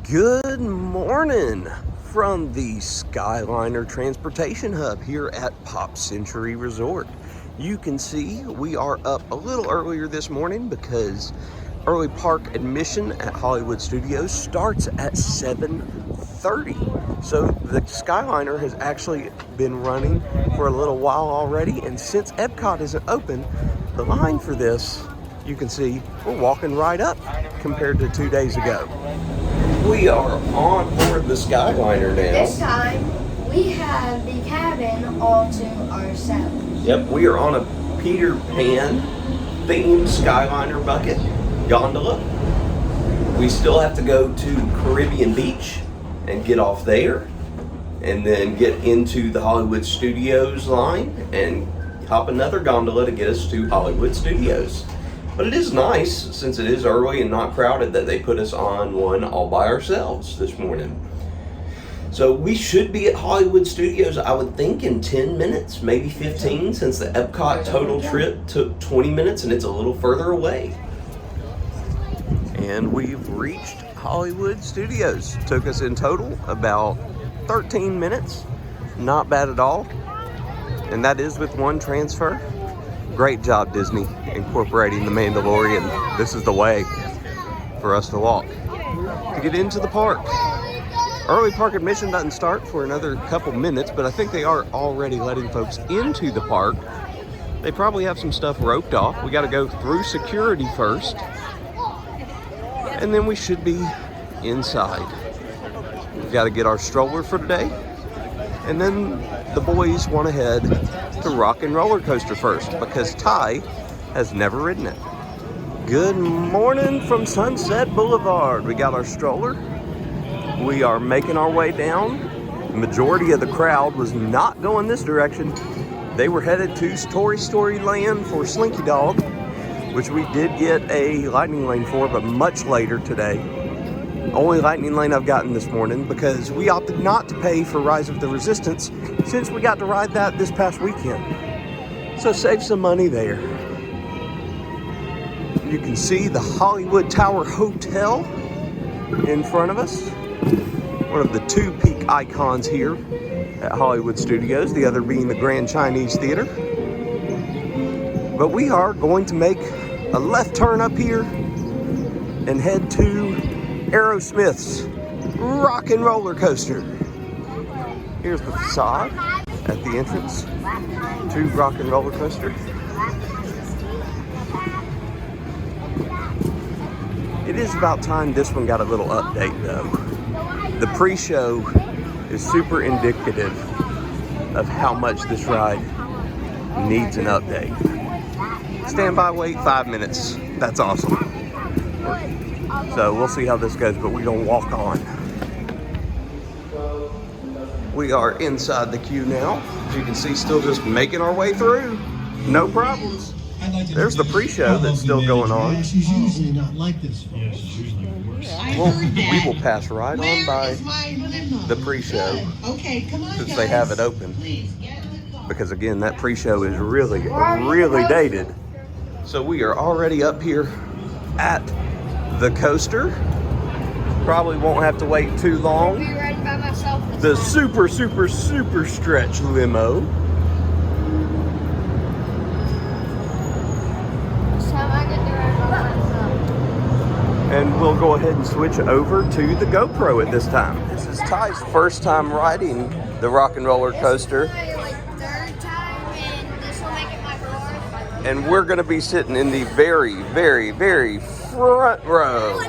Good morning from the Skyliner Transportation Hub here at Pop Century Resort. You can see we are up a little earlier this morning because early park admission at Hollywood Studios starts at 7:30. So the Skyliner has actually been running for a little while already, and since Epcot isn't open, the line for this, you can see we're walking right up compared to 2 days ago. We are on board the Skyliner now. This time, we have the cabin all to ourselves. Yep, we are on a Peter Pan themed Skyliner bucket gondola. We still have to go to Caribbean Beach and get off there, and then get into the Hollywood Studios line and hop another gondola to get us to Hollywood Studios. But it is nice, since it is early and not crowded, that they put us on one all by ourselves this morning. So we should be at Hollywood Studios, I would think, in 10 minutes, maybe 15, since the Epcot total trip took 20 minutes and it's a little further away. And we've reached Hollywood Studios. Took us in total about 13 minutes. Not bad at all. And that is with one transfer. Great job, Disney, incorporating the Mandalorian. This is the way for us to walk to get into the park. Early park admission doesn't start for another couple minutes, but I think they are already letting folks into the park. They probably have some stuff roped off. We got to go through security first, and then we should be inside. We've got to get our stroller for today, and then the boys want to head to Rock and Roller Coaster first because Ty has never ridden it. Good morning from Sunset Boulevard. We got our stroller. We are making our way down. The majority of the crowd was not going this direction. They were headed to Toy Story Land for Slinky Dog, which we did get a lightning lane for, but much later today. Only lightning lane I've gotten this morning because we opted not to pay for Rise of the Resistance since we got to ride that this past weekend. So save some money there. You can see the Hollywood Tower Hotel in front of us. One of the two peak icons here at Hollywood Studios, the other being the Grand Chinese Theater. But we are going to make a left turn up here and head to Aerosmith's Rock and Roller Coaster. Here's the facade at the entrance to Rock and Roller Coaster. It is about time this one got a little update though. The pre-show is super indicative of how much this ride needs an update. Standby wait 5 minutes. That's awesome. So we'll see how this goes, but we're gonna walk on. We are inside the queue now. As you can see, still just making our way through. No problems. There's the pre-show that's still going on. She's usually not like this, folks. Yeah, she's usually worse. Well, we will pass right on by the pre-show since they have it open. Because again, that pre-show is really, really dated. So we are already up here at the coaster. Probably won't have to wait too long. The super stretch limo. And we'll go ahead and switch over to the GoPro at this time. This is Ty's first time riding the Rock and Roller Coaster. Third time, and this will make it my fourth. And we're gonna be sitting in the very front row.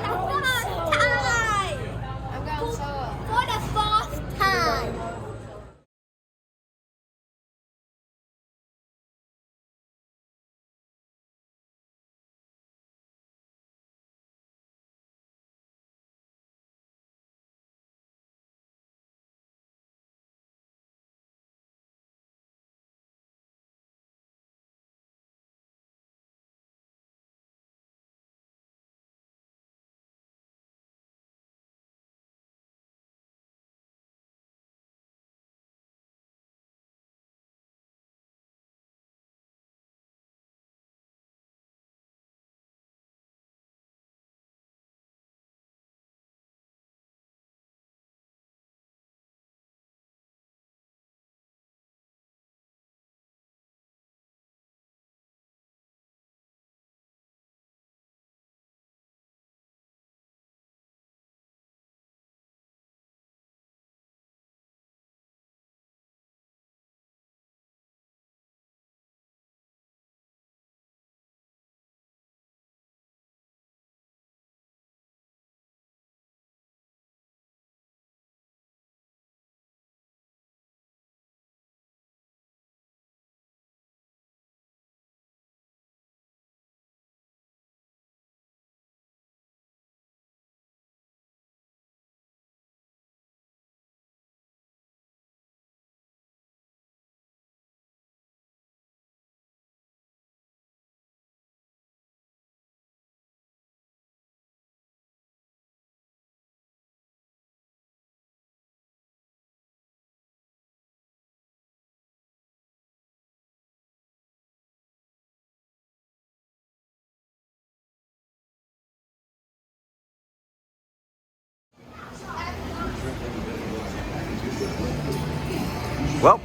Well,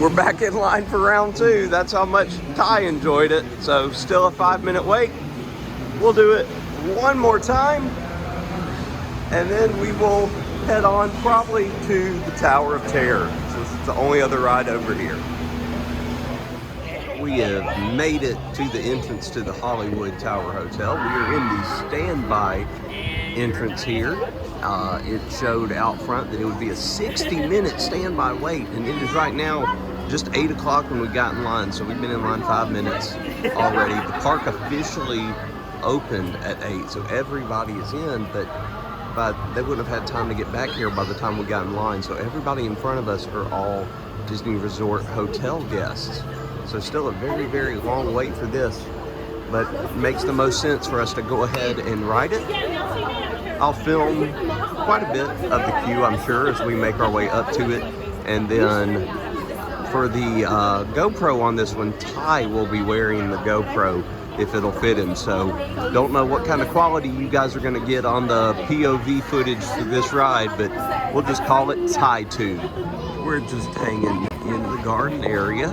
we're back in line for round 2. That's how much Ty enjoyed it. So still a 5-minute wait. We'll do it one more time, and then we will head on probably to the Tower of Terror, since it's the only other ride over here. We have made it to the entrance to the Hollywood Tower Hotel. We are in the standby entrance here. It showed out front that it would be a 60-minute standby wait, and it is right now just 8 o'clock when we got in line, so we've been in line 5 minutes already. The park officially opened at 8, so everybody is in, but they wouldn't have had time to get back here by the time we got in line, so everybody in front of us are all Disney Resort hotel guests. So still a very, very long wait for this, but it makes the most sense for us to go ahead and ride it. I'll film quite a bit of the queue, I'm sure, as we make our way up to it. And then for the GoPro on this one, Ty will be wearing the GoPro if it'll fit him. So don't know what kind of quality you guys are going to get on the POV footage for this ride, but we'll just call it TyTube. We're just hanging in the garden area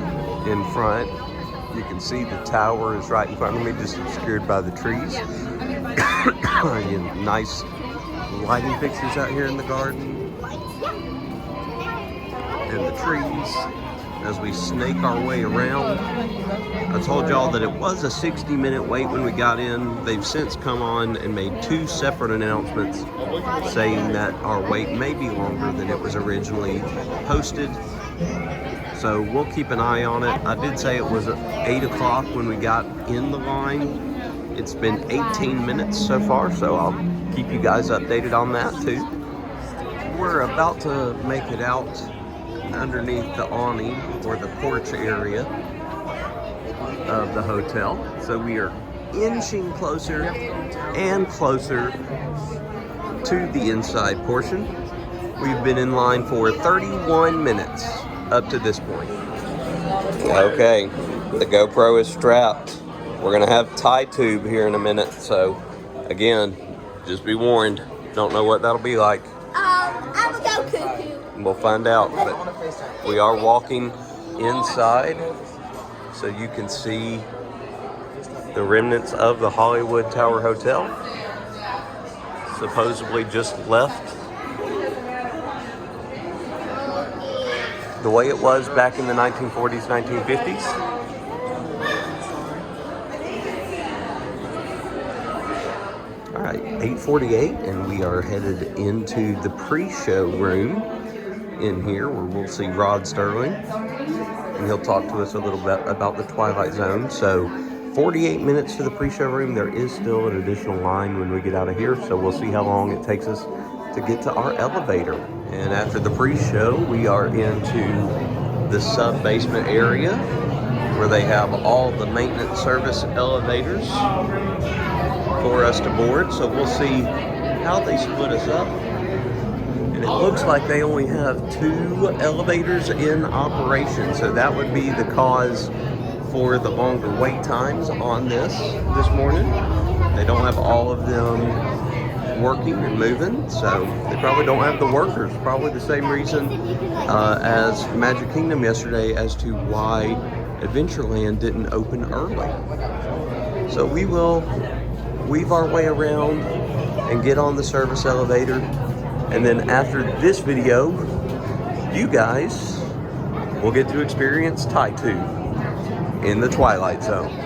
in front. You can see the tower is right in front of me, just obscured by the trees. Again, nice lighting fixtures out here in the garden and the trees as we snake our way around. I told y'all that it was a 60-minute wait when we got in. They've since come on and made 2 separate announcements saying that our wait may be longer than it was originally posted. So we'll keep an eye on it. I did say it was at 8 o'clock when we got in the line. It's been 18 minutes so far, so I'll keep you guys updated on that too. We're about to make it out underneath the awning or the porch area of the hotel. So we are inching closer and closer to the inside portion. We've been in line for 31 minutes up to this point. Okay, the GoPro is strapped. We're gonna have TyTube here in a minute, so again, just be warned. Don't know what that'll be like. I will go cuckoo. We'll find out, but we are walking inside, so you can see the remnants of the Hollywood Tower Hotel. Supposedly just left the way it was back in the 1940s, 1950s. All right, 8:48, and we are headed into the pre-show room in here where we'll see Rod Sterling, and he'll talk to us a little bit about the Twilight Zone. So 48 minutes to the pre-show room. There is still an additional line when we get out of here, so we'll see how long it takes us to get to our elevator. And after the pre-show, we are into the sub-basement area where they have all the maintenance service elevators for us to board. So we'll see how they split us up. And it looks like they only have 2 elevators in operation. So that would be the cause for the longer wait times on this morning. They don't have all of them working and moving, so they probably don't have the workers. Probably the same reason as Magic Kingdom yesterday as to why Adventureland didn't open early. So we will weave our way around and get on the service elevator, and then after this video, you guys will get to experience TyTube in the Twilight Zone.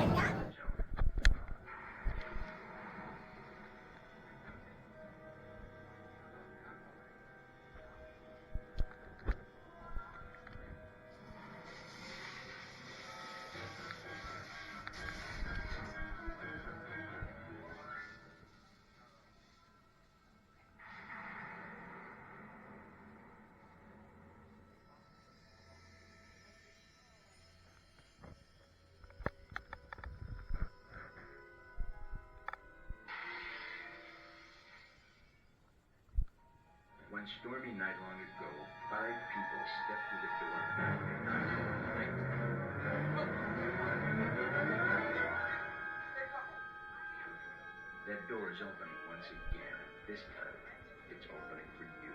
One stormy night long ago, 5 people stepped through the door. That door is opening once again. This time, it's opening for you.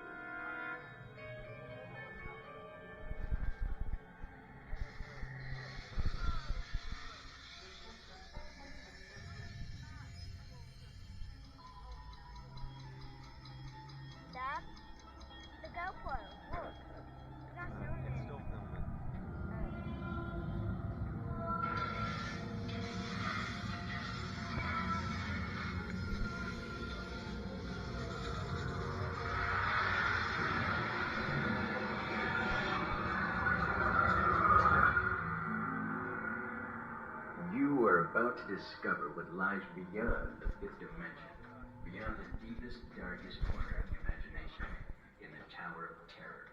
about to discover what lies beyond the fifth dimension, beyond the deepest, darkest corner of the imagination, in the Tower of Terror.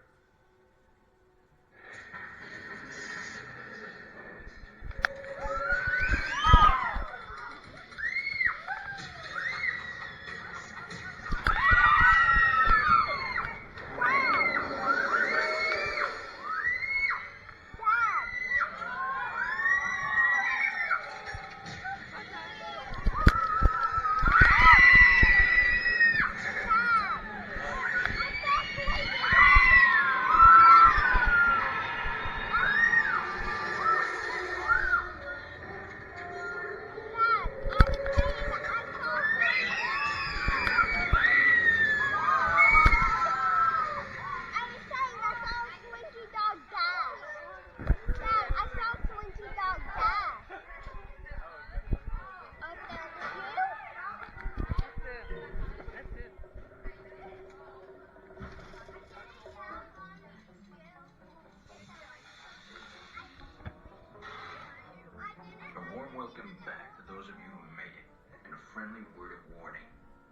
Welcome back to those of you who made it, and a friendly word of warning.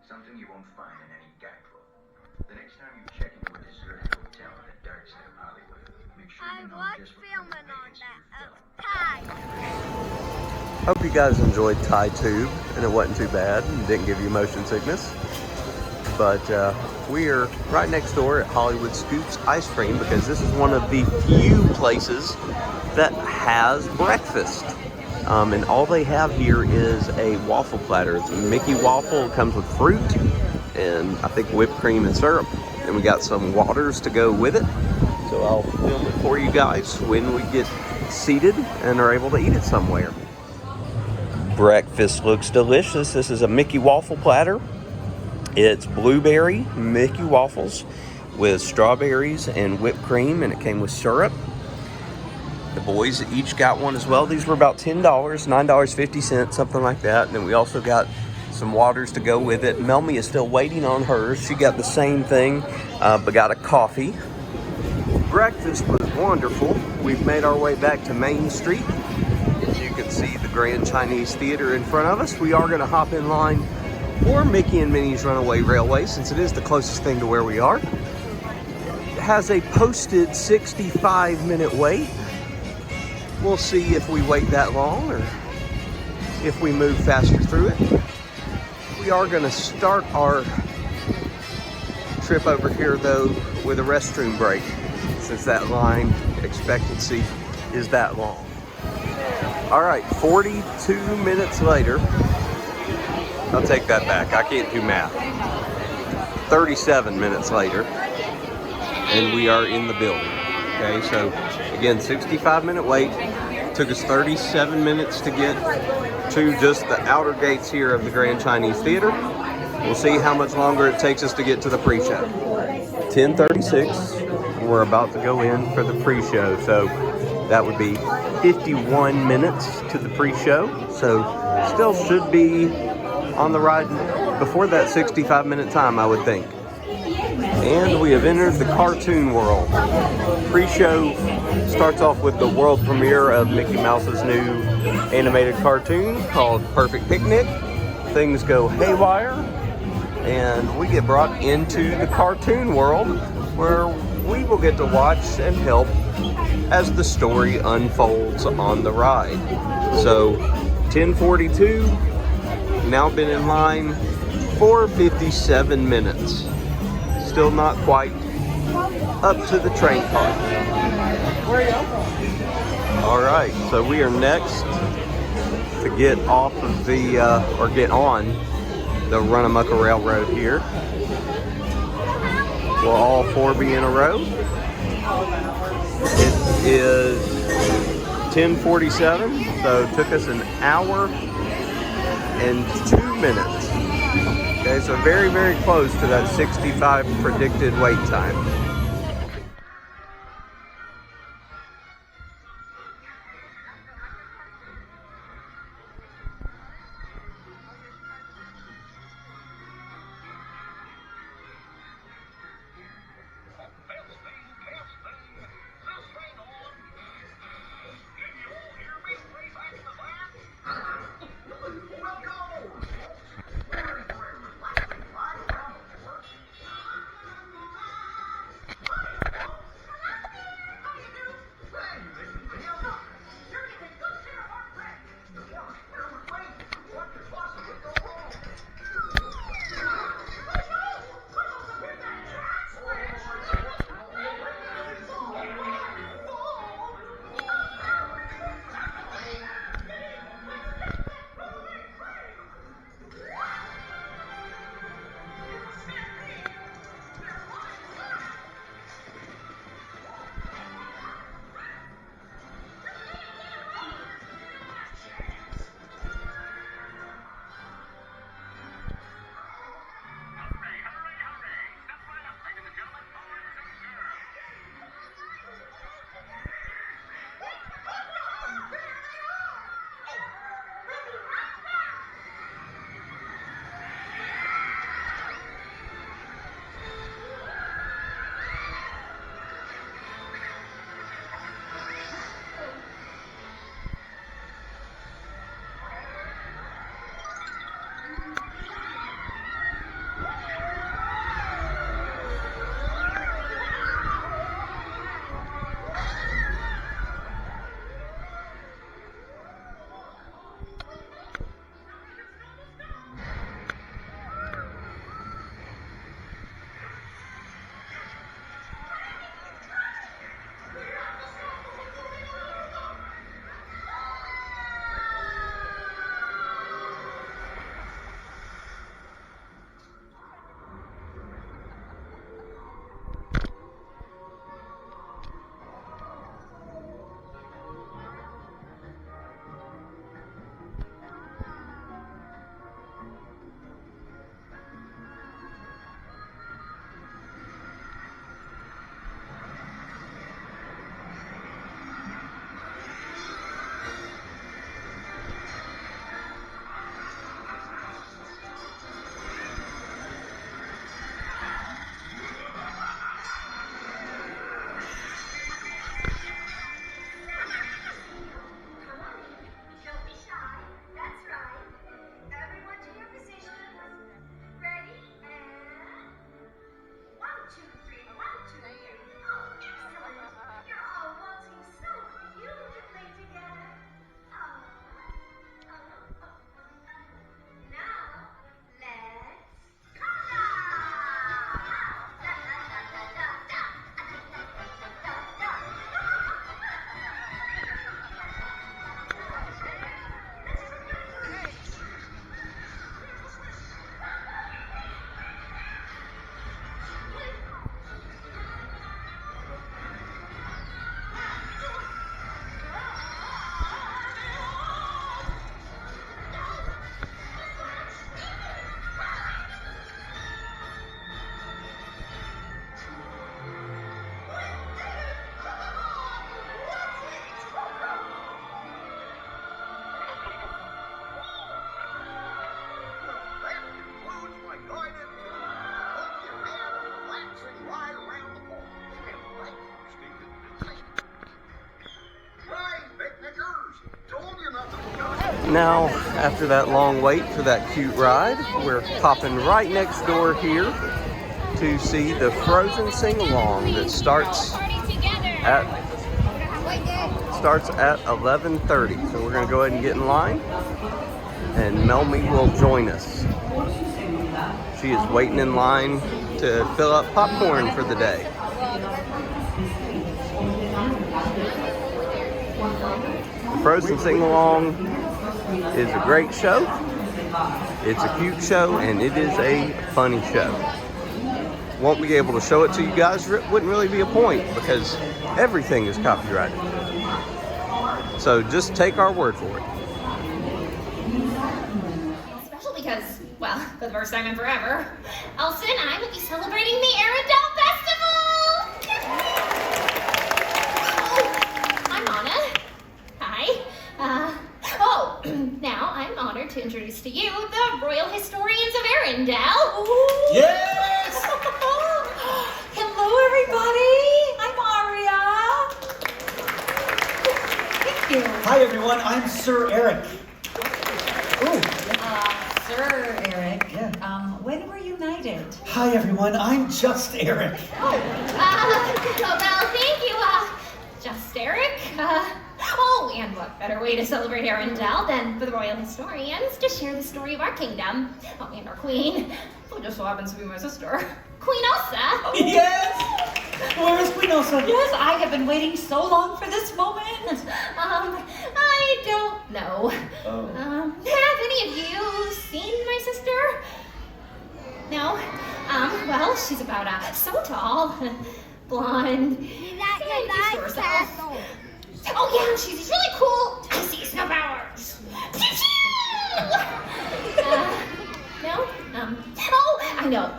Something you won't find in any guidebook. The next time you check into a deserted hotel on the dark side of Hollywood, make sure you know just what filming on that. Hope you guys enjoyed TyTube, and it wasn't too bad and didn't give you motion sickness. But we're right next door at Hollywood Scoops Ice Cream because this is one of the few places that has breakfast. And all they have here is a waffle platter. It's a Mickey waffle. It comes with fruit and I think whipped cream and syrup. And we got some waters to go with it. So I'll film it for you guys when we get seated and are able to eat it somewhere. Breakfast looks delicious. This is a Mickey waffle platter. It's blueberry Mickey waffles with strawberries and whipped cream, and it came with syrup. The boys each got one as well. These were about $10, $9.50, something like that. And then we also got some waters to go with it. Melmy is still waiting on hers. She got the same thing, but got a coffee. Breakfast was wonderful. We've made our way back to Main Street. As you can see the Grand Chinese Theater in front of us. We are going to hop in line for Mickey and Minnie's Runaway Railway, since it is the closest thing to where we are. It has a posted 65-minute wait. We'll see if we wait that long or if we move faster through it. We are going to start our trip over here though with a restroom break, since that line expectancy is that long. All right, 42 minutes later. I'll take that back. I can't do math. 37 minutes later, and we are in the building. Okay, so again, 65-minute wait. Took us 37 minutes to get to just the outer gates here of the Grand Chinese Theater. We'll see how much longer it takes us to get to the pre-show. 10:36. We're about to go in for the pre-show, so that would be 51 minutes to the pre-show. So still should be on the ride before that 65-minute time, I would think. And we have entered the cartoon world. Pre-show starts off with the world premiere of Mickey Mouse's new animated cartoon called Perfect Picnic. Things go haywire, and we get brought into the cartoon world where we will get to watch and help as the story unfolds on the ride. So 10:42, now been in line for 57 minutes. Still not quite up to the train car. All right, so we are next to get off of the, or get on the Runaway Railroad here. Will all four be in a row? It is 10:47, so it took us an hour and 2 minutes. Okay, so very, very close to that 65 predicted wait time. Now, after that long wait for that cute ride, we're popping right next door here to see the Frozen sing-along that starts at 11:30. So we're gonna go ahead and get in line, and Melmy will join us. She is waiting in line to fill up popcorn for the day. Frozen sing-along is a great show. It's a cute show, and it is a funny show. Won't be able to show it to you guys. Wouldn't really be a point because everything is copyrighted. So just take our word for it. Special because, well, for the first time in forever, Elsa and I will be celebrating the Arendelle Festival! Oh, I'm Anna. Hi. Now I'm honored to introduce to you the Royal Historians of Arendelle. Yes! Hello, everybody. I'm Aria. Thank you. Hi, everyone. I'm Sir Eric. Ooh. Sir Eric. Yeah. When were you knighted? Hi, everyone. I'm just Eric. Well, thank you, just Eric. And what better way to celebrate Arendelle than for the royal historians to share the story of our kingdom. And our queen, who just so happens to be my sister, Queen Elsa. Yes! Where is Queen Elsa? Yes, I have been waiting so long for this moment. I don't know. Oh. Have any of you seen my sister? No? Well, she's about so tall, blonde, and used to herself. Oh yeah, she's really cool. I see snow powers. No? Oh, I know.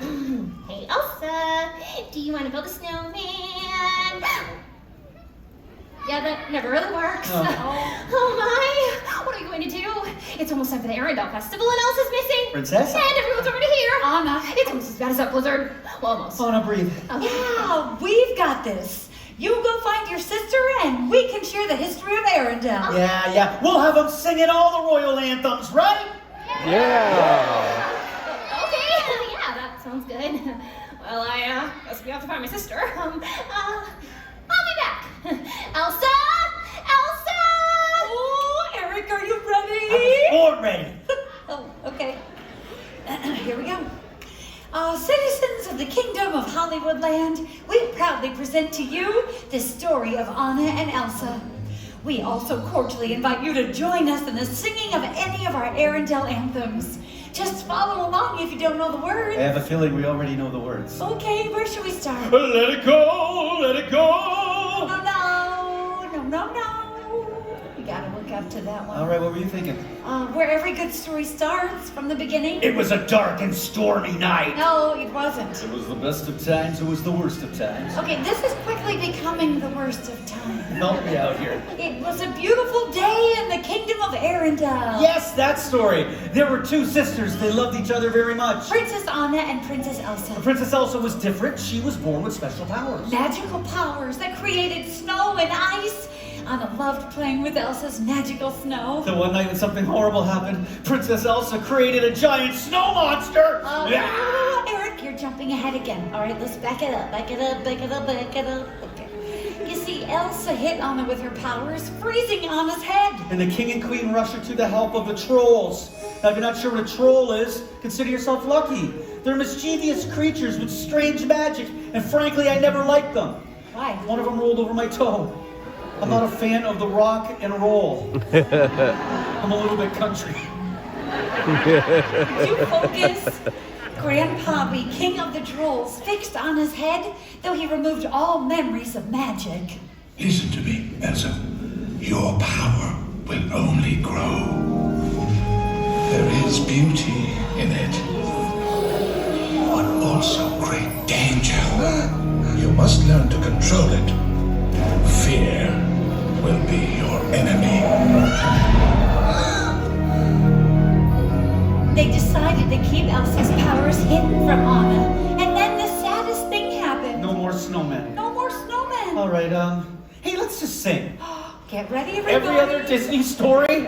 Hey Elsa, do you want to build a snowman? Yeah, that never really works. Oh my, what are you going to do? It's almost time for the Arendelle Festival and Elsa's missing. Princess? And everyone's already here. Anna. It's almost as bad as that blizzard. Well, almost. Anna, breathe. Okay. Yeah, we've got this. You go find your sister and we can share the history of Arendelle. Yeah. We'll have them singing all the royal anthems, right? Yeah. Okay, yeah, that sounds good. Well, I guess we have to find my sister. I'll be back. Elsa! Elsa! Oh, Eric, are you ready? I'm born ready. Oh, okay. Here we go. Citizens of the Kingdom of Hollywoodland, we proudly present to you the story of Anna and Elsa. We also cordially invite you to join us in the singing of any of our Arendelle anthems. Just follow along if you don't know the words. I have a feeling we already know the words. Okay, where should we start? Let it go, let it go. No. We gotta look up to that one. All right, what were you thinking? Where every good story starts, from the beginning. It was a dark and stormy night. No, it wasn't. It was the best of times, it was the worst of times. Okay, this is quickly becoming the worst of times. Help me out here. It was a beautiful day in the Kingdom of Arendelle. Yes, that story. There were two sisters. They loved each other very much. Princess Anna and Princess Elsa. Princess Elsa was different. She was born with special powers. Magical powers that created snow and ice. Anna loved playing with Elsa's magical snow. The one night when something horrible happened, Princess Elsa created a giant snow monster. Eric, you're jumping ahead again. All right, let's back it up. Okay. You see, Elsa hit Anna with her powers, freezing Anna's head. And the king and queen rushed her to the help of the trolls. Now, if you're not sure what a troll is, consider yourself lucky. They're mischievous creatures with strange magic, and frankly, I never liked them. Why? One of them rolled over my toe. I'm not a fan of the rock and roll. I'm a little bit country. Did you focus? Grandpa, the king of the trolls, fixed Anna's head, though he removed all memories of magic. Listen to me, Elsa. Your power will only grow. There is beauty in it, but also great danger. You must learn to control it. Fear will be your enemy. They decided to keep Elsa's powers hidden from Anna, and then the saddest thing happened. No more snowmen. No more snowmen. All right, hey, let's just sing. Get ready, everybody. Every other Disney story.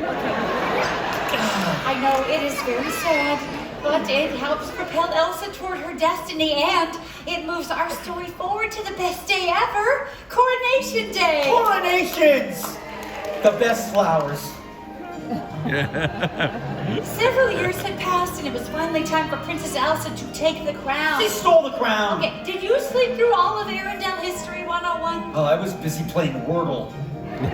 I know it is very sad, but it helps propel Elsa toward her destiny, and it moves our story forward to the best day ever, Coronation Day. Coronations! The best flowers. Several years had passed, and it was finally time for Princess Elsa to take the crown. She stole the crown. Okay, did you sleep through all of Arendelle History 101? Oh, I was busy playing Wordle. She was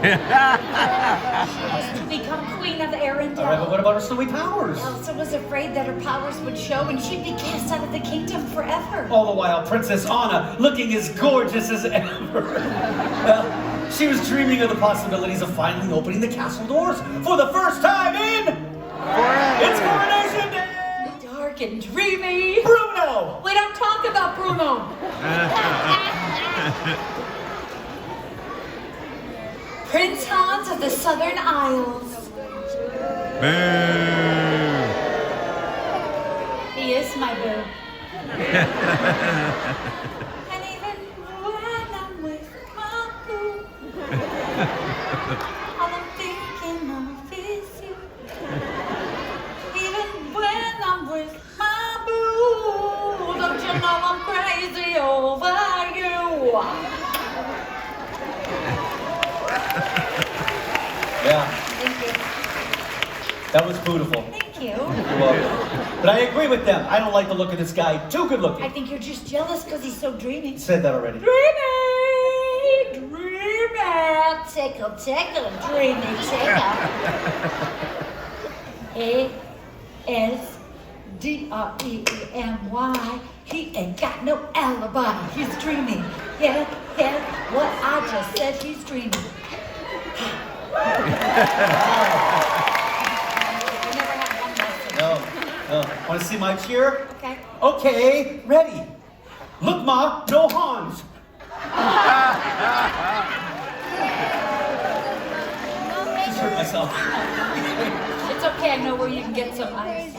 to become Queen of Arendelle. All right, but what about her snowy powers? Elsa was afraid that her powers would show and she'd be cast out of the kingdom forever. All the while, Princess Anna looking as gorgeous as ever. Well, she was dreaming of the possibilities of finally opening the castle doors for the first time in... It's Coronation Day! Dark and dreamy. Bruno! We don't talk about Bruno. Prince Hans of the Southern Isles. He is my boo. And even when I'm with my boo, all I'm thinking of is you. Even when I'm with my boo, don't you know I'm crazy over you? Yeah, Thank you. that was beautiful. Thank you. You're welcome. But I agree with them. I don't like the look of this guy. Too good looking. I think you're just jealous because he's so dreamy. Said that already. Dreamy, dreamy, tickle, tickle, dreamy, tickle. A-S-D-R-E-E-M-Y. He ain't got no alibi. He's dreamy. Yeah, yeah. What I just said, he's dreamy. I never had one lesson. No. Want to see my cheer? Okay. Okay, ready. Look, Ma, no Hans. Just hurt myself. It's okay, I know where you can get some ice.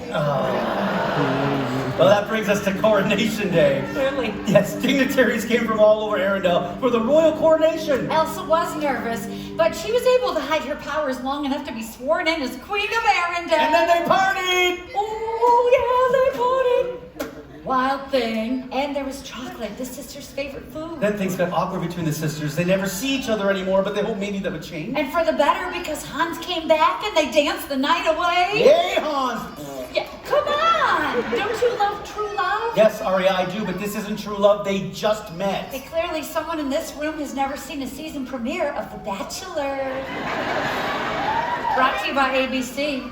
Well, that brings us to Coronation Day. Clearly. Yes, dignitaries came from all over Arendelle for the royal coronation. Elsa was nervous, but she was able to hide her powers long enough to be sworn in as Queen of Arendelle. And then they partied! Oh, yeah, they partied. Wild thing. And there was chocolate, the sisters' favorite food. Then things got awkward between the sisters. They never see each other anymore, but they hope maybe that would change. And for the better, because Hans came back and they danced the night away. Yay, Hans! Yeah, come on! Don't you love true love? Yes, Aria, I do, but this isn't true love. They just met. Okay, clearly someone in this room has never seen a season premiere of The Bachelor. Brought to you by ABC.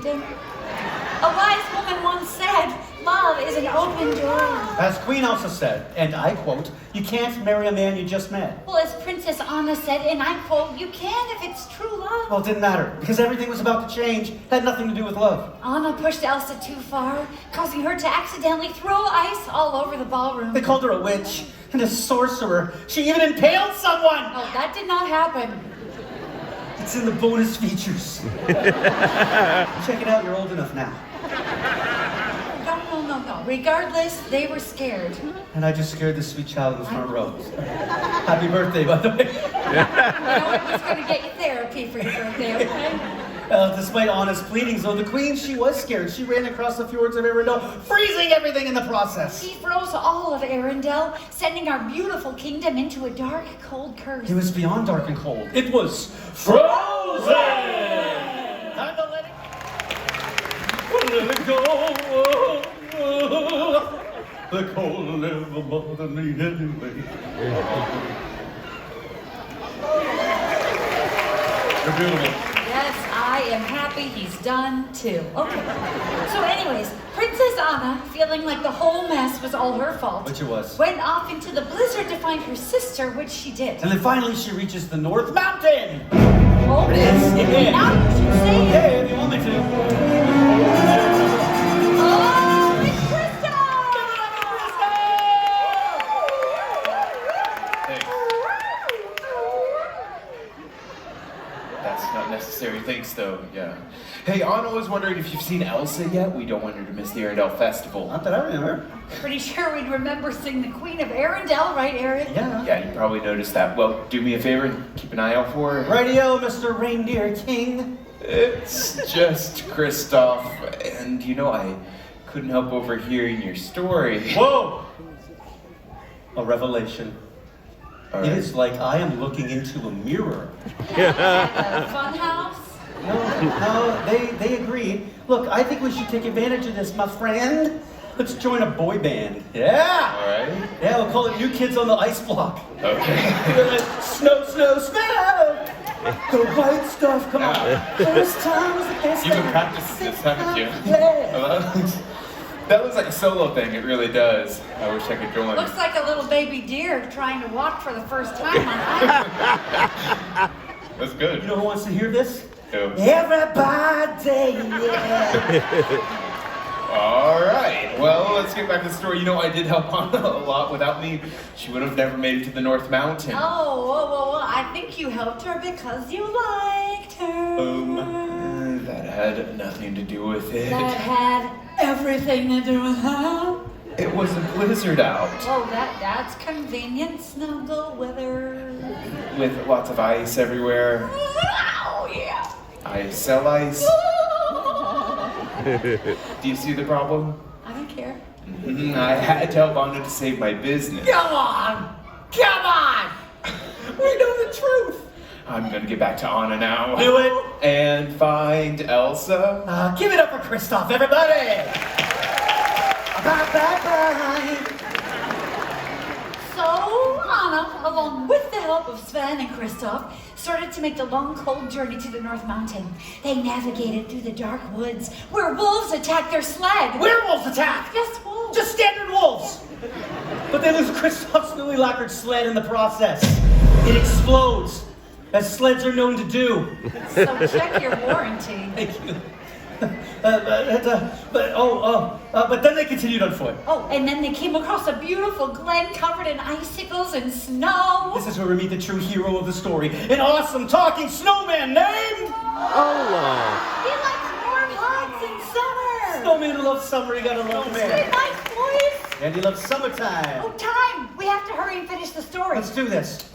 A wise woman once said, love is an open door. As Queen Elsa said, and I quote, you can't marry a man you just met. Well, as Princess Anna said, and I quote, you can if it's true love. Well, it didn't matter, because everything was about to change. Had nothing to do with love. Anna pushed Elsa too far, causing her to accidentally throw ice all over the ballroom. They called her a witch and a sorcerer. She even impaled someone! Oh, that did not happen. It's in the bonus features. Check it out, you're old enough now. No. Regardless, they were scared. And I just scared this sweet child in the front row. Happy birthday, by the way. You know what? He's going to get you therapy for your birthday, okay? Despite Anna's pleadings, though, the queen, she was scared. She ran across the fjords of Arendelle, freezing everything in the process. She froze all of Arendelle, sending our beautiful kingdom into a dark, cold curse. It was beyond dark and cold. It was frozen! Time to let it go. The cold will never bother me anyway. You're beautiful. Yes, I am happy he's done too. Okay. So anyways, Princess Anna, feeling like the whole mess was all her fault, Which it was. went off into the blizzard to find her sister, which she did. And then finally she reaches the North Mountain. Oh, It is. Yeah. now you should say it. Okay, if you want me to. Oh, it's Krista! That's not necessary, thanks though, yeah. Hey, Anna was wondering if you've seen Elsa yet? We don't want her to miss the Arendelle Festival. Not that I remember. Pretty sure we'd remember seeing the Queen of Arendelle, right, Eric? Yeah. Yeah, you probably noticed that. Well, do me a favor and keep an eye out for her. Radio, Mr. Reindeer King. It's just Kristoff, and you know, I couldn't help overhearing your story. Whoa! A revelation. All It right. is like I am looking into a mirror. At a fun house? No, they agree. Look, I think we should take advantage of this, my friend. Let's join a boy band. Yeah! All right. Yeah, we'll call it New Kids on the Ice Block. Okay. We're like, snow, snow, snow! The white stuff, come on. First time was the best You've been time. practicing this, haven't you? Yeah. That looks like a solo thing, it really does. I wish I could join. Looks like a little baby deer trying to walk for the first time on ice. That's good. You know who wants to hear this? Who? Everybody, yeah. All right. Well, let's get back to the story. You know, I did help Anna a lot. Without me, she would have never made it to the North Mountain. Oh, well, I think you helped her because you liked her. That had nothing to do with it. That had everything to do with her. It was a blizzard out Oh, that's convenient snuggle weather. with lots of ice everywhere. Oh, yeah. I sell ice. Do you see the problem? I don't care. I had to help Anna to save my business. Come on! Come on! We know the truth. I'm gonna get back to Anna now. Do it. And find Elsa. Give it up for Kristoff, everybody! Bye, bye, bye. So, Anna, along with the help of Sven and Kristoff, started to make the long, cold journey to the North Mountain. They navigated through the dark woods where wolves attacked their sled. Werewolves attack! Yes, wolves. Just standard wolves! But they lose Kristoff's newly lacquered sled in the process. It explodes, as sleds are known to do. So check your warranty. Thank you. But then they continued on foot. Oh, and then they came across a beautiful glen covered in icicles and snow. This is where we meet the true hero of the story, an awesome talking snowman named... Olaf. He likes warm hugs in summer. Snowman who loves summer, he got a love Say man. nice, boys. And he loves summertime. Oh, time. We have to hurry and finish the story. Let's do this.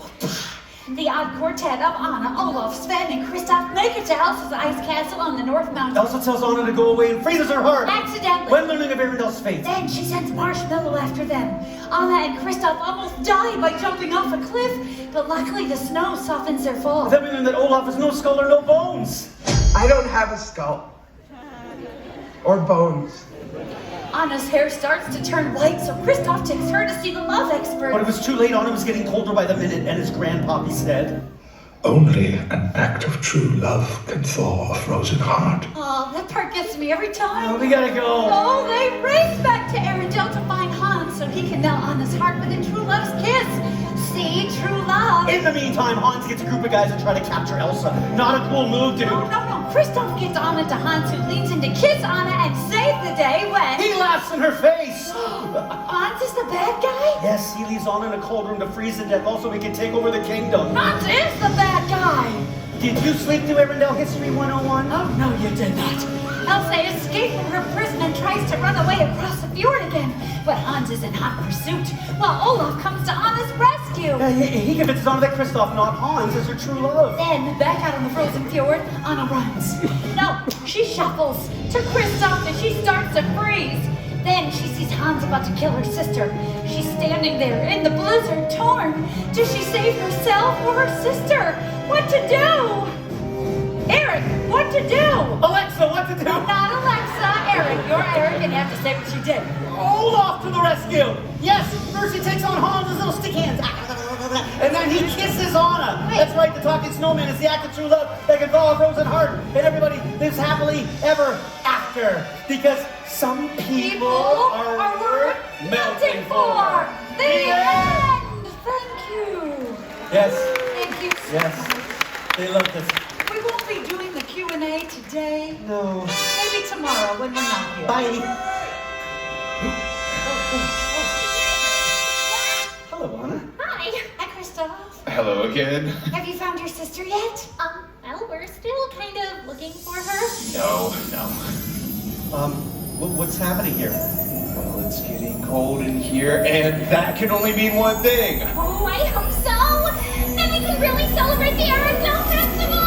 The odd quartet of Anna, Olaf, Sven, and Kristoff make it to Elsa's ice castle on the North Mountain. Elsa tells Anna to go away and freezes her heart. Accidentally. When learning of Arendel's fate. Then she sends Marshmallow after them. Anna and Kristoff almost die by jumping off a cliff, but luckily the snow softens their fall. Then we learn that Olaf has no skull or no bones. I don't have a skull. Or bones. Anna's hair starts to turn white, so Kristoff takes her to see the love expert. But it was too late. Anna was getting colder by the minute, and his grandpappy said, Only an act of true love can thaw a frozen heart. Oh, that part gets me every time. "Oh, we gotta go." Oh, they race back to Arendelle to find Hans so he can melt Anna's heart with a true love's kiss. See, true love. In the meantime, Hans gets a group of guys and try to capture Elsa. Not a cool move, dude. No. Kristoff gets Anna to Hans, who leans in to kiss Anna and save the day when... He laughs in her face. Hans is the bad guy? Yes, he leaves Anna in a cold room to freeze to death. Also, he can take over the kingdom. Hans is the bad guy. Did you sleep through Arendelle History 101? Oh, no, you did not. Elsa escapes from her prison and tries to run away across the fjord again. But Hans is in hot pursuit, while Olaf comes to Anna's rescue. He convinces Anna that Kristoff, not Hans, is her true love. Then, back out on the frozen fjord, Anna runs. No, she shuffles to Kristoff and she starts to freeze. Then she sees Hans about to kill her sister. She's standing there in the blizzard, torn. Does she save herself or her sister? What to do? Eric, what to do? Alexa, what to do? Not Alexa, Eric. You're Eric and you have to say what you did. Olaf to the rescue! Yes, first he takes on Hans' little stick hands. And then he kisses Anna. Wait. That's right, the talking snowman is the act of true love that can thaw a frozen heart. And everybody lives happily ever after. Because some people are worth melting for. The end. Thank you. Yes, Thank you. yes. They love this. We won't be doing the Q&A today. No. Maybe tomorrow when we're not here. Bye. Hello, Anna. Hi. Hi, Kristoff. Hello again. Have you found your sister yet? Well, we're still kind of looking for her. No. What's happening here? Well, it's getting cold in here, and that can only mean one thing. Oh, I hope so. Then we can really celebrate the Aerosmith Festival.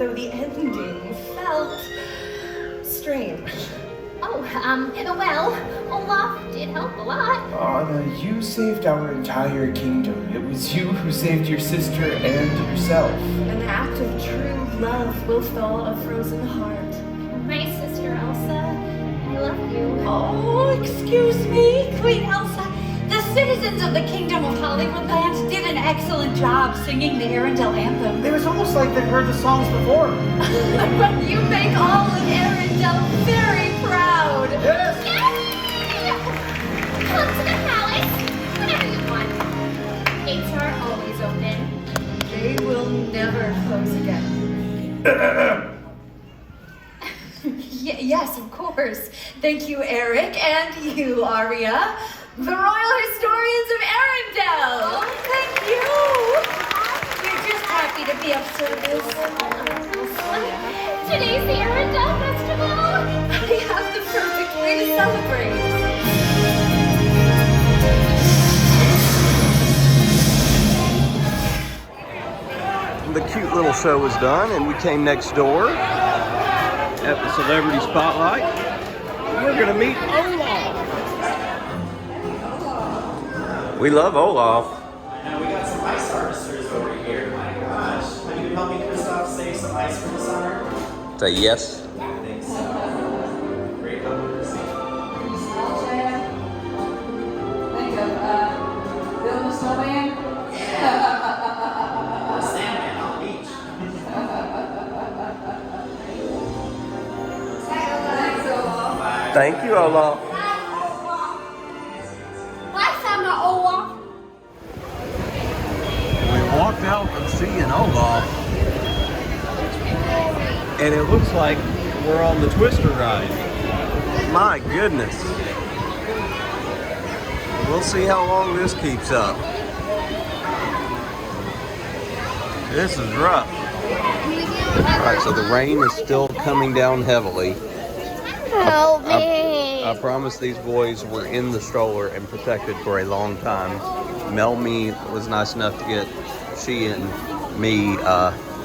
though the ending felt strange. Oh, well, Olaf did help a lot. Anna, you saved our entire kingdom. It was you who saved your sister and yourself. An act of true love will thaw a frozen heart. My sister Elsa, I love you. Oh, excuse me, Queen Elsa. The citizens of the Kingdom of Hollywoodland did an excellent job singing the Arendelle anthem. It was almost like they'd heard the songs before. But you make all of Arendelle very proud. Yes! Yay! Come to the palace whenever you want. Gates are always open. They will never close again. Yes, of course. Thank you, Eric, and you, Aria, the Royal Historians of Arendelle. Oh, thank you. We're just happy to be of service. Today's the Arendelle Festival. I have the perfect way to celebrate. The cute little show was done, and we came next door at the Celebrity Spotlight. We're gonna meet Olaf. We love Olaf. Now we got some ice harvesters over here. My gosh. Maybe you can help me, Christoph, save some ice for the summer? Say yes. I think so. Great numbers. Think of building a snowman? Or a sandman on the beach. Thank you, Olaf. We walked out of seeing Olaf, and it looks like we're on the Twister ride. My goodness. We'll see how long this keeps up. This is rough. Alright, so the rain is still coming down heavily. Help me. I promise these boys were in the stroller and protected for a long time. Melmy was nice enough to get she and me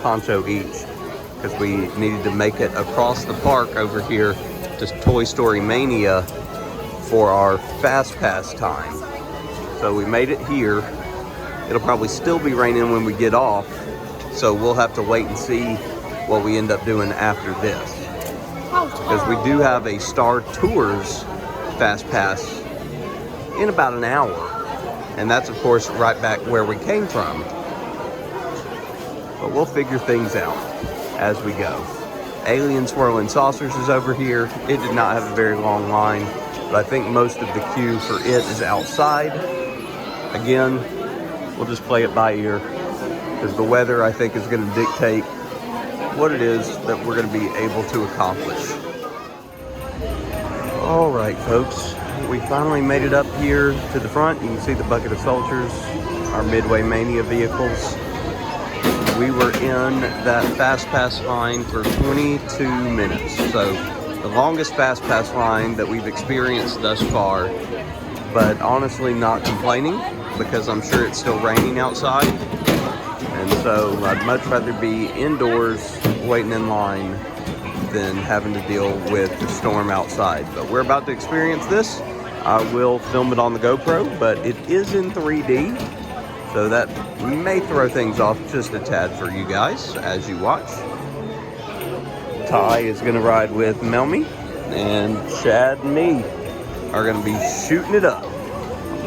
poncho each because we needed to make it across the park over here to Toy Story Mania for our Fast Pass time. So we made it here. It'll probably still be raining when we get off, so we'll have to wait and see what we end up doing after this. Because we do have a Star Tours Fast Pass in about an hour. And that's, of course, right back where we came from. But we'll figure things out as we go. Alien Swirling Saucers is over here. It did not have a very long line, but I think most of the queue for it is outside. Again, we'll just play it by ear because the weather, I think, is going to dictate what it is that we're going to be able to accomplish. All right, folks, we finally made it up here to the front. You can see the bucket of soldiers, our Midway Mania vehicles. We were in that Fast Pass line for 22 minutes. So the longest Fast Pass line that we've experienced thus far, but honestly not complaining because I'm sure it's still raining outside. And so I'd much rather be indoors waiting in line than having to deal with the storm outside. But we're about to experience this. I will film it on the GoPro, but it is in 3D. So that may throw things off just a tad for you guys as you watch. Ty is going to ride with Melmy, and Chad and me are going to be shooting it up.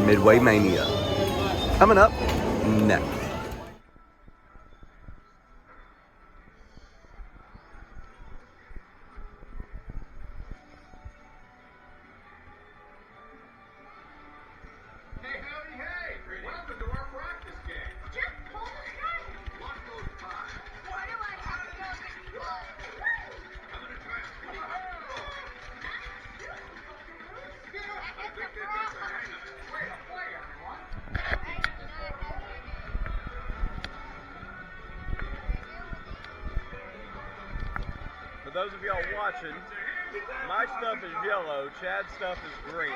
Midway Mania. Coming up next. For those of y'all watching, my stuff is yellow, Chad's stuff is green.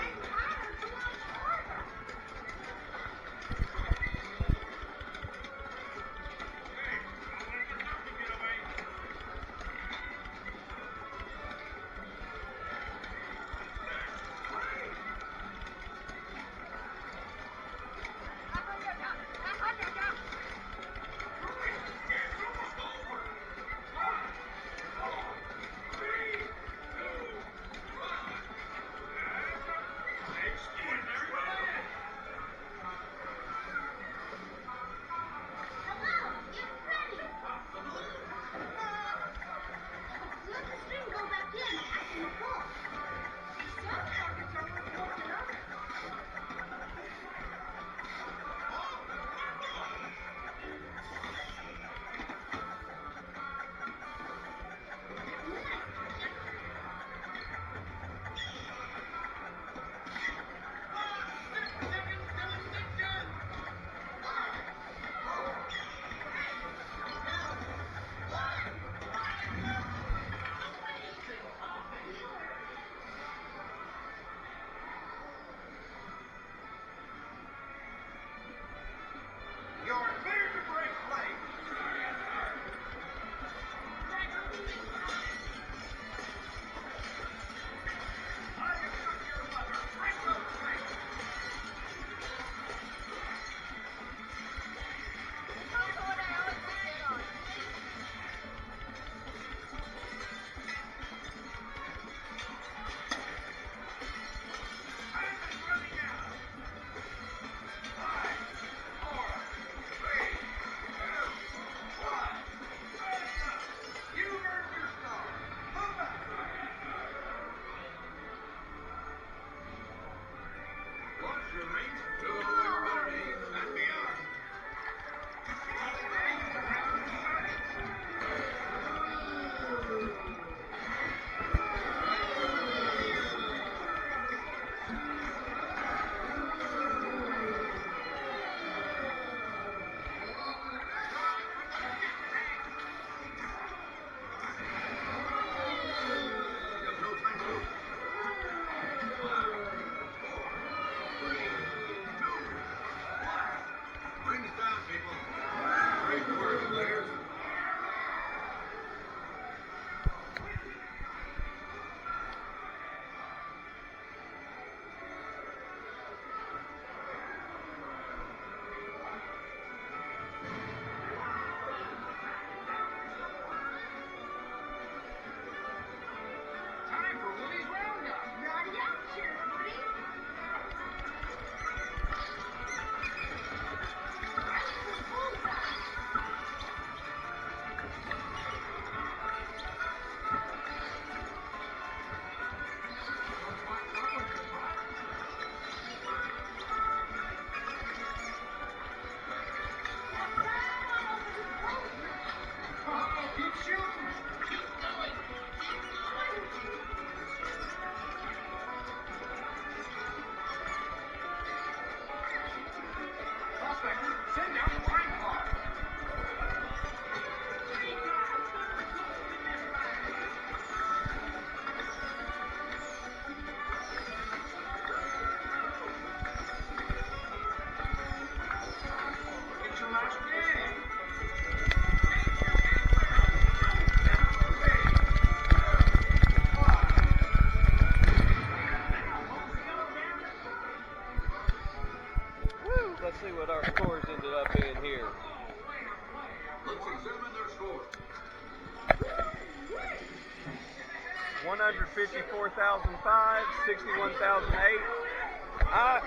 154,005, 61,008.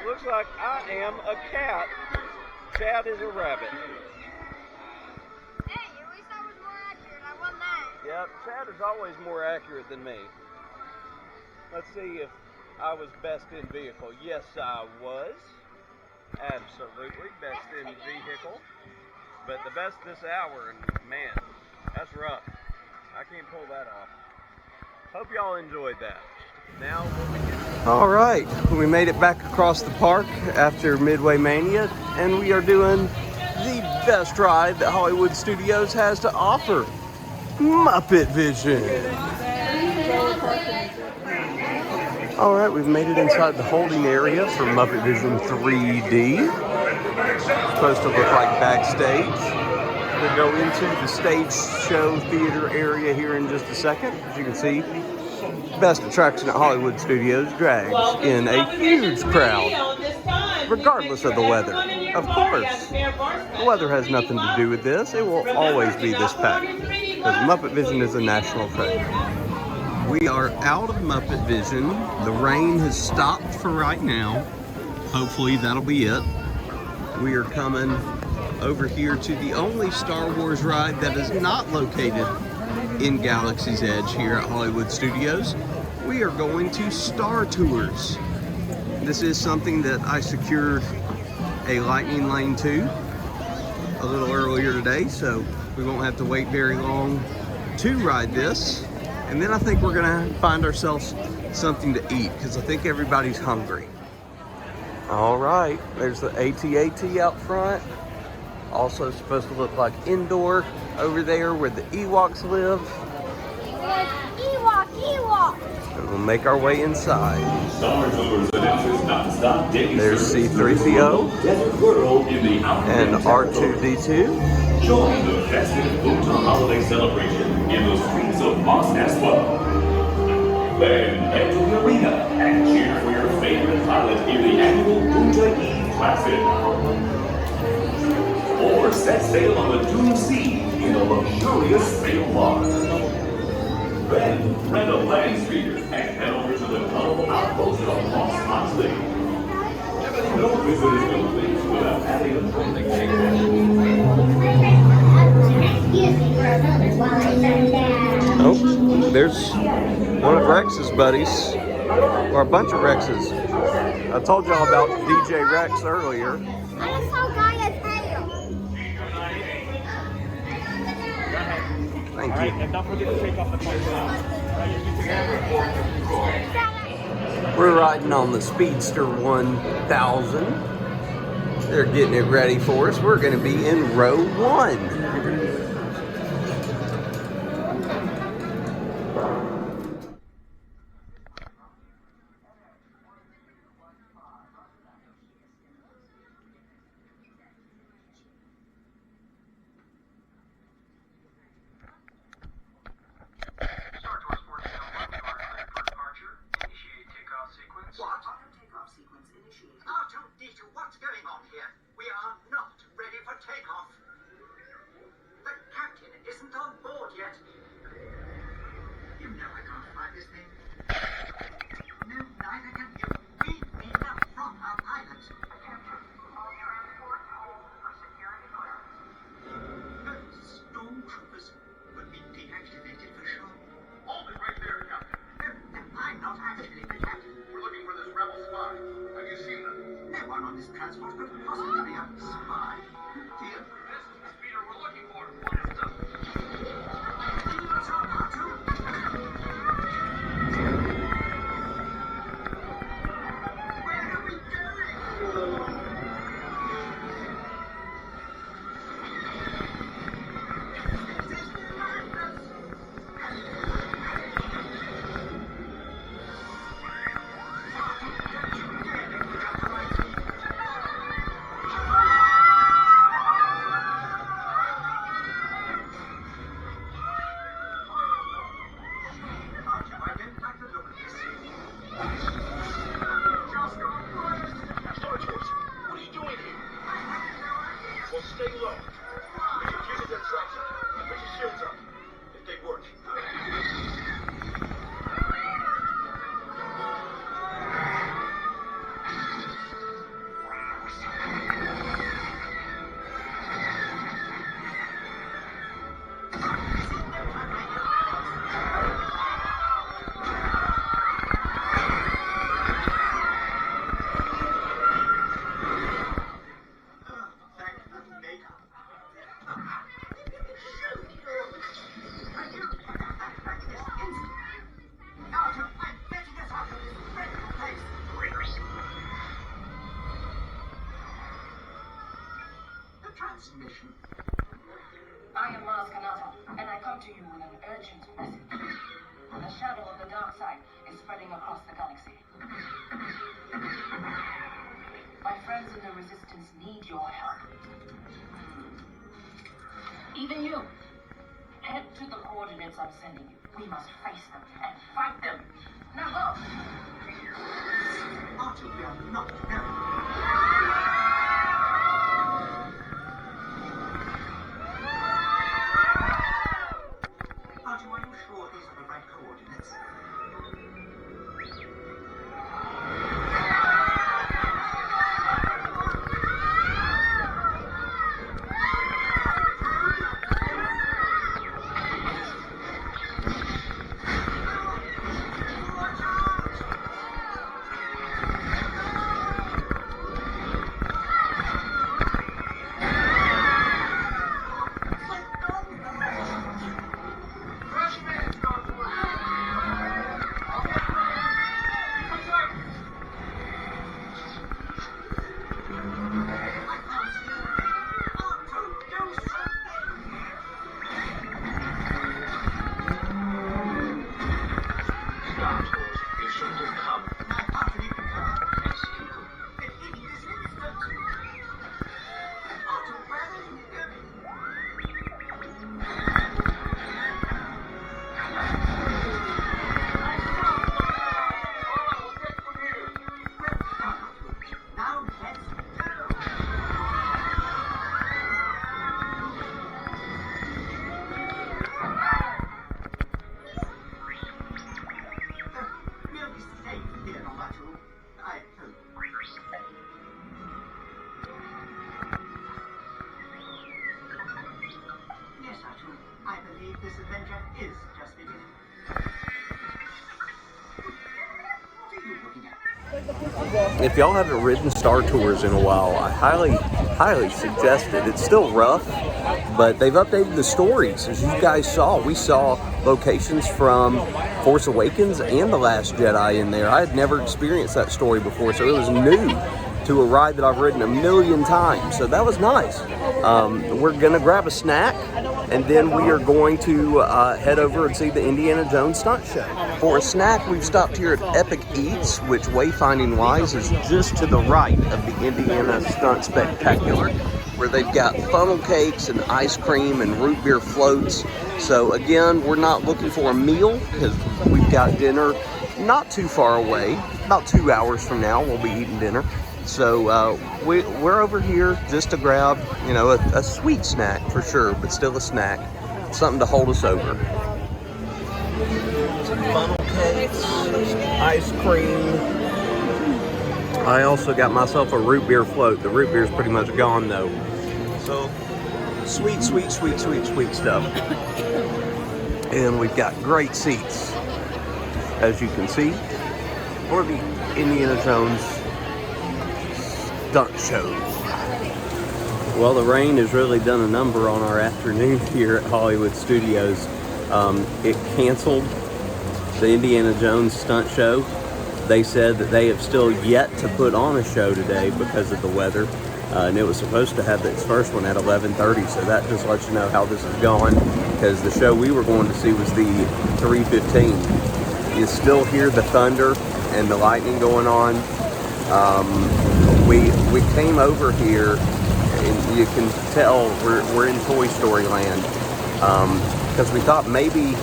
Looks like I am a cat. Chad is a rabbit. Hey, at least I was more accurate. I won that. Yep, Chad is always more accurate than me. Let's see if I was best in vehicle. Yes, I was. Absolutely best in vehicle. But the best this hour, and man, that's rough. I can't pull that off. Hope y'all enjoyed that. Now all right, we made it back across the park after Midway Mania, and we are doing the best ride that Hollywood Studios has to offer, Muppet Vision. All right, we've made it inside the holding area for Muppet Vision 3D. It's supposed to look like backstage. We'll go into the stage show theater area here in just a second. As you can see, best attraction at Hollywood Studios drags in a huge crowd, regardless of the weather. Of course, the weather has nothing to do with this. It will always be this packed, because Muppet Vision is a national treasure. We are out of Muppet Vision. The rain has stopped for right now. Hopefully that'll be it. We are coming over here to the only Star Wars ride that is not located in Galaxy's Edge here at Hollywood Studios. We are going to Star Tours. This is something that I secured a Lightning Lane to a little earlier today, so we won't have to wait very long to ride this. And then I think we're gonna find ourselves something to eat, because I think everybody's hungry. All right, there's the AT-AT out front. Also supposed to look like indoor over there where the Ewoks live. Ewok! And we'll make our way inside. There's C-3PO and R2-D2. Join the festive Boonta holiday celebration in the streets of Mos Espa. Then head to the arena and cheer for your favorite pilot in the annual Boonta Eve Classic. Or set sail on the Doom Sea in a luxurious sail barge. Then rent a land speeder and head over to the colorful outpost of Mos Eisley. No visit is complete without having a drink. Oh, there's one of Rex's buddies, or a bunch of Rex's. I told y'all about DJ Rex earlier. I just saw Gaia's tail. Thank you. And don't forget to take off the clothes. We're riding on the Speedster 1000. They're getting it ready for us. We're going to be in row 1. R2-D2, what's going on here? We are not ready for takeoff. shadow of the dark side is spreading across the galaxy. My friends in the Resistance need your help. Even you. Head to the coordinates I'm sending you. We must face them and fight them. Now go! Archie, we are not very. Archie, are you sure these are the right coordinates? If y'all haven't ridden Star Tours in a while, I highly suggest it. It's still rough, but they've updated the stories. As you guys saw, we saw locations from Force Awakens and The Last Jedi in there. I had never experienced that story before, so it was new to a ride that I've ridden a million times. So that was nice. We're gonna grab a snack, and then we are going to head over and see the Indiana Jones stunt show. For a snack, we've stopped here at Epic Eats, which wayfinding-wise is just to the right of the Indiana Stunt Spectacular, where they've got funnel cakes and ice cream and root beer floats. So again, we're not looking for a meal because we've got dinner not too far away. About 2 hours from now, we'll be eating dinner. So we're over here just to grab, you know, a sweet snack for sure, but still a snack, something to hold us over. Some funnel cakes, ice cream. I also got myself a root beer float. The root beer is pretty much gone though. So sweet stuff. And we've got great seats, as you can see, for the Indiana Jones stunt show. Well, the rain has really done a number on our afternoon here at Hollywood Studios. It canceled the Indiana Jones stunt show. They said that they have still yet to put on a show today because of the weather. And it was supposed to have its first one at 11:30, so that just lets you know how this is going, because the show we were going to see was the 3:15. You still hear the thunder and the lightning going on. We came over here, and you can tell we're in Toy Story Land, because we thought maybe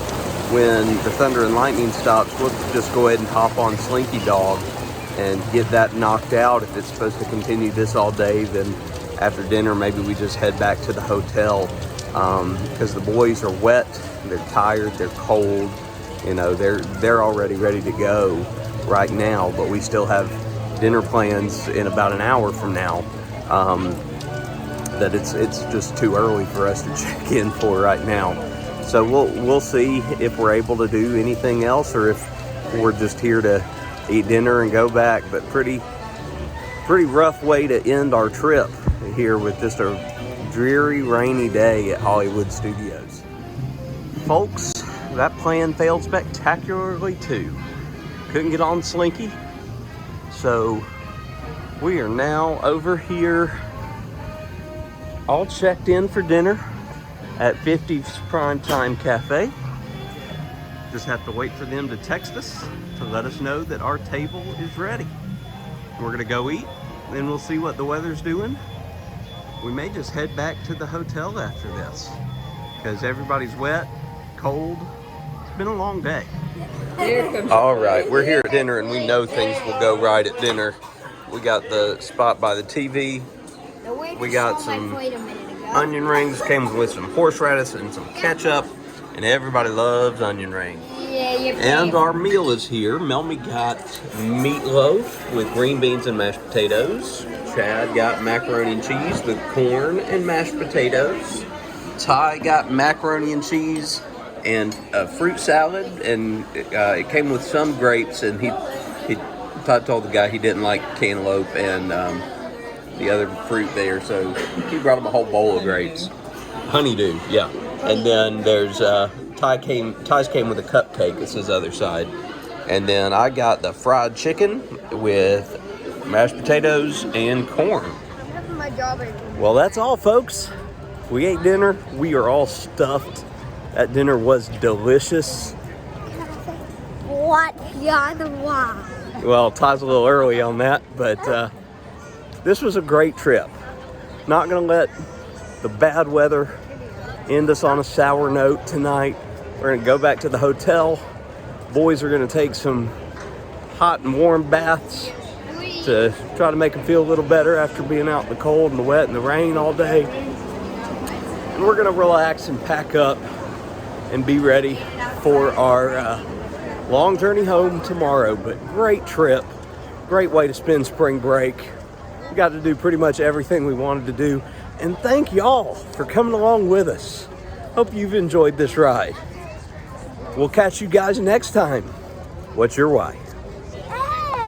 when the thunder and lightning stops, we'll just go ahead and hop on Slinky Dog and get that knocked out. If it's supposed to continue this all day, then after dinner maybe we just head back to the hotel, because the boys are wet, they're tired, they're cold, you know, they're already ready to go right now, but we still have dinner plans in about an hour from now, that it's just too early for us to check in for right now. So we'll see if we're able to do anything else, or if we're just here to eat dinner and go back. But pretty rough way to end our trip here with just a dreary, rainy day at Hollywood Studios. Folks, that plan failed spectacularly too. Couldn't get on Slinky. So we are now over here, all checked in for dinner at 50's Primetime Cafe. Just have to wait for them to text us to let us know that our table is ready. We're gonna go eat, then we'll see what the weather's doing. We may just head back to the hotel after this because everybody's wet, cold. It's been a long day. All right, we're here at dinner and we know things will go right at dinner. We got the spot by the TV. We got some onion rings, came with some horseradish and some ketchup, and everybody loves onion rings. And our meal is here. Melmy got meatloaf with green beans and mashed potatoes. Chad got macaroni and cheese with corn and mashed potatoes. Ty got macaroni and cheese and a fruit salad, and it came with some grapes, and Ty told the guy he didn't like cantaloupe and the other fruit there, so he brought him a whole bowl of grapes. Honeydew, yeah. And then there's Ty's came with a cupcake. It's his other side. And then I got the fried chicken with mashed potatoes and corn. Well, that's all, folks. We ate dinner. We are all stuffed. That dinner was delicious. What? Well, Ty's a little early on that, but this was a great trip. Not gonna let the bad weather end us on a sour note tonight. We're gonna go back to the hotel. Boys are gonna take some hot and warm baths to try to make them feel a little better after being out in the cold and the wet and the rain all day. And we're gonna relax and pack up and be ready for our long journey home tomorrow. But great trip, great way to spend spring break. We got to do pretty much everything we wanted to do. And thank y'all for coming along with us. Hope you've enjoyed this ride. We'll catch you guys next time. What's your why?